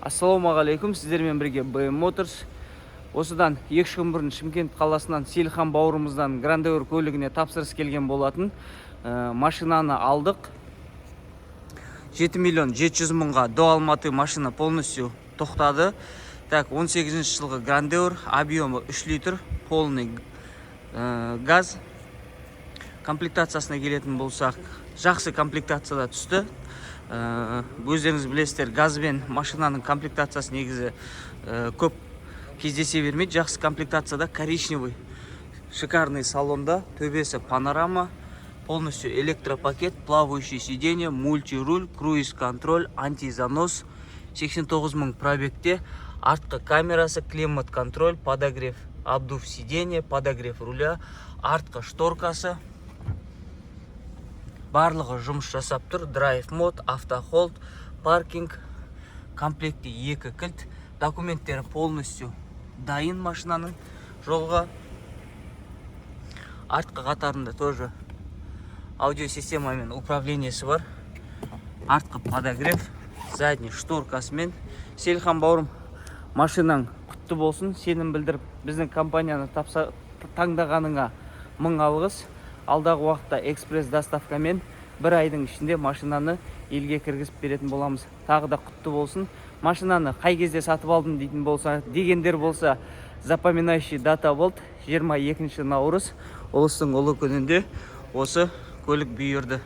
Ассалаумағалейкум, сіздермен бірге BM Motors. Осыдан 2 күн бұрын Шымкент қаласынан Сейілхан бауырымыздан Грандеур көлігіне тапсырыс келген болатын. Машинаны алдық. 7 миллион 700 мыңға до Алматы машина полностью тоқтады. Так, 18 жылғы Грандеур, объемы 3 литр, полный газ. Комплектациясына келетін болсақ, жақсы комплектацияда түсті. Өздеріңіз білесіздер, газбен машинаның комплектациясы негізі көп кездесе бермейді. Жақсы комплектацияда коричневый шикарный салонда, төбесі панорама, полностью электропакет, плавающий сиденье, мультируль, круиз-контроль, антизанос, 89 мың пробегте, артқы камерасы, климат-контроль, подогрев обдув сиденье, подогрев руля, артқы шторкасы. Барлығы жұмыс жасап тұр. Драйв мод, автохолд, паркинг, комплекте 2 кілт, документтері полностью дайын машинаның жолға. Артқы қатарында тоже аудиосистемамен управлениесі бар. Артқы подогрев, задний шторкасымен. Сейілхан бауырым, машинаң құтты болсын. Сенім білдіріп, біздің компанияны таңдағаныңа мың алғыс. Алдағы уақытта экспресс доставкамен 1 айдың ішінде машинаны елге кіргізіп беретін боламыз. Тағы да құтты болсын. Машинаны қай кезде сатып алдым дегендер болса, запоминающий дата болды 22 наурыз, ұлыстың ұлы күнінде осы көлік бұйырды.